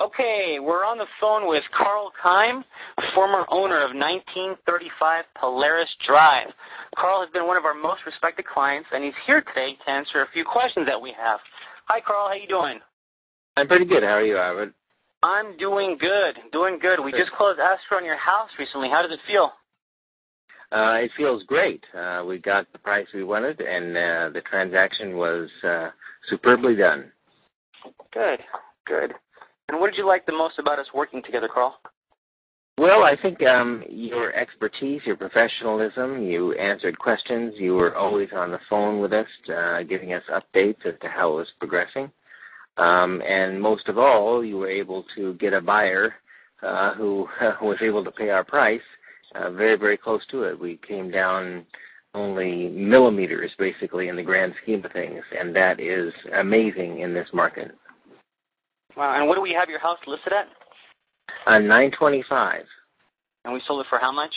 Okay, we're on the phone with Karl Kime, former owner of 1935 Polaris Drive. Karl has been one of our most respected clients, and he's here today to answer a few questions that we have. Hi, Karl. How you doing? I'm pretty good. How are you, Albert? I'm doing good. We just closed escrow on your house recently. How does it feel? It feels great. We got the price we wanted, and the transaction was superbly done. Good. And what did you like the most about us working together, Karl? Well, I think your expertise, your professionalism, you answered questions. You were always on the phone with us, giving us updates as to how it was progressing. And most of all, you were able to get a buyer who was able to pay our price very, very close to it. We came down only millimeters, basically, in the grand scheme of things, and that is amazing in this market. Wow, and what do we have your house listed at? $925. And we sold it for how much?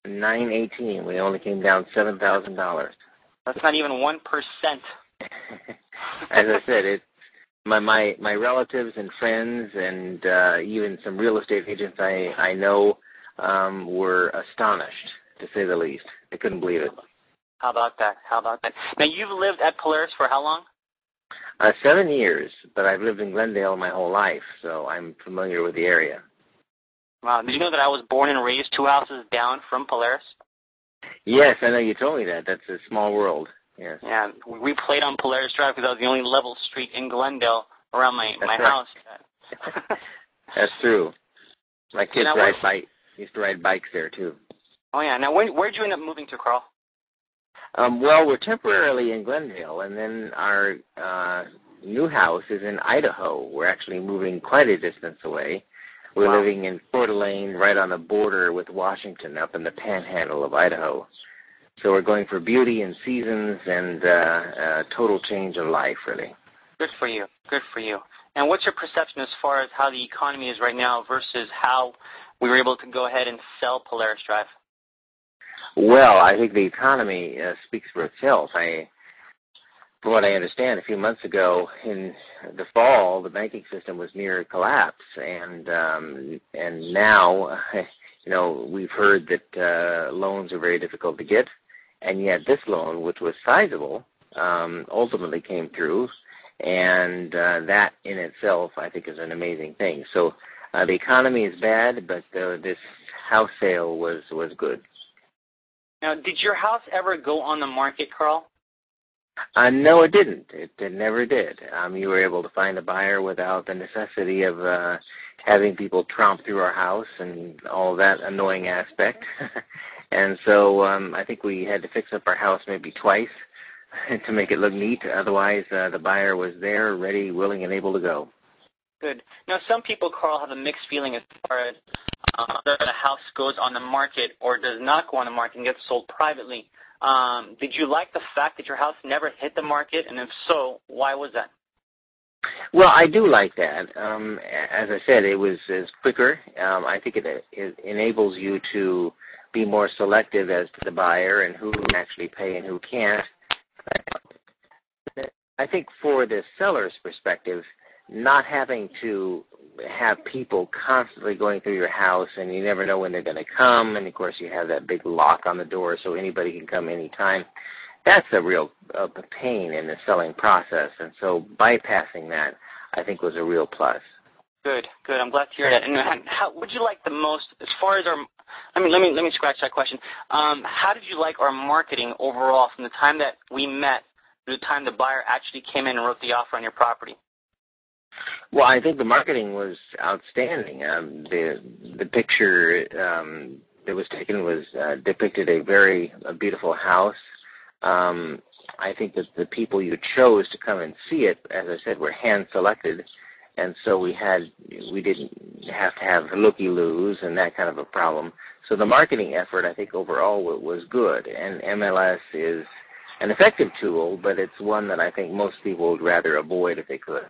$918. We only came down $7,000. That's not even 1%. As I said, my relatives and friends and even some real estate agents I know were astonished, to say the least. They couldn't believe it. How about that? Now, you've lived at Polaris for how long? 7 years, but I've lived in Glendale my whole life, so I'm familiar with the area. Wow. Did you know that I was born and raised 2 houses down from Polaris? Yes, I know you told me that. That's a small world. Yes. Yeah, we played on Polaris Drive because that was the only level street in Glendale around my house. That's true. My kids used to ride bikes there, too. Oh, yeah. Now, where did you end up moving to, Karl? Well, we're temporarily in Glendale, and then our new house is in Idaho. We're actually moving quite a distance away. We're living in Coeur d'Alene, right on the border with Washington, up in the panhandle of Idaho. So we're going for beauty and seasons and a total change of life, really. Good for you. And what's your perception as far as how the economy is right now versus how we were able to go ahead and sell Polaris Drive? Well, I think the economy speaks for itself. From what I understand, a few months ago in the fall, the banking system was near collapse, and now, we've heard that loans are very difficult to get, and yet this loan, which was sizable, ultimately came through, and that in itself, I think, is an amazing thing. So the economy is bad, but this house sale was good. Now, did your house ever go on the market, Karl? No, it didn't. It never did. You were able to find a buyer without the necessity of having people tromp through our house and all that annoying aspect. And so I think we had to fix up our house maybe twice to make it look neat. Otherwise, the buyer was there, ready, willing, and able to go. Good. Now, some people, Karl, have a mixed feeling as far as whether the house goes on the market or does not go on the market and gets sold privately. Did you like the fact that your house never hit the market, and if so, why was that? Well, I do like that. As I said, it was quicker. I think it enables you to be more selective as to the buyer and who can actually pay and who can't. I think for the seller's perspective, not having to have people constantly going through your house and you never know when they're going to come, and of course you have that big lock on the door so anybody can come anytime, that's a real pain in the selling process, and so bypassing that I think was a real plus. Good. I'm glad to hear that. And how would you like the most, as far as let me scratch that question. How did you like our marketing overall from the time that we met to the time the buyer actually came in and wrote the offer on your property? Well, I think the marketing was outstanding. The picture that was taken was depicted a beautiful house. I think that the people you chose to come and see it, as I said, were hand-selected, and so we didn't have to have looky-loos and that kind of a problem. So the marketing effort, I think, overall was good, and MLS is an effective tool, but it's one that I think most people would rather avoid if they could.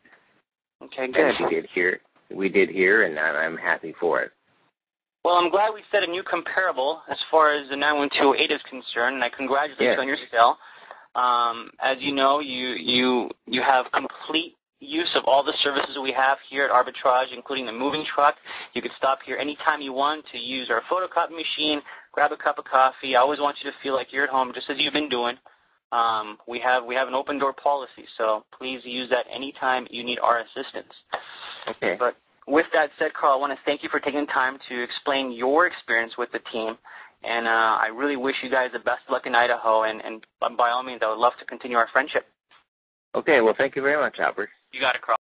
Okay, good. And we did here, and I'm happy for it. Well, I'm glad we set a new comparable as far as the 91208 is concerned, and I congratulate you on your sale. As you know, you have complete use of all the services we have here at Arbitrage, including the moving truck. You can stop here anytime you want to use our photocopy machine, grab a cup of coffee. I always want you to feel like you're at home, just as you've been doing. We have an open door policy, so please use that anytime you need our assistance. Okay. But with that said, Karl, I want to thank you for taking time to explain your experience with the team, and I really wish you guys the best luck in Idaho, and by all means, I would love to continue our friendship. Okay, well, thank you very much, Albert. You got it, Karl.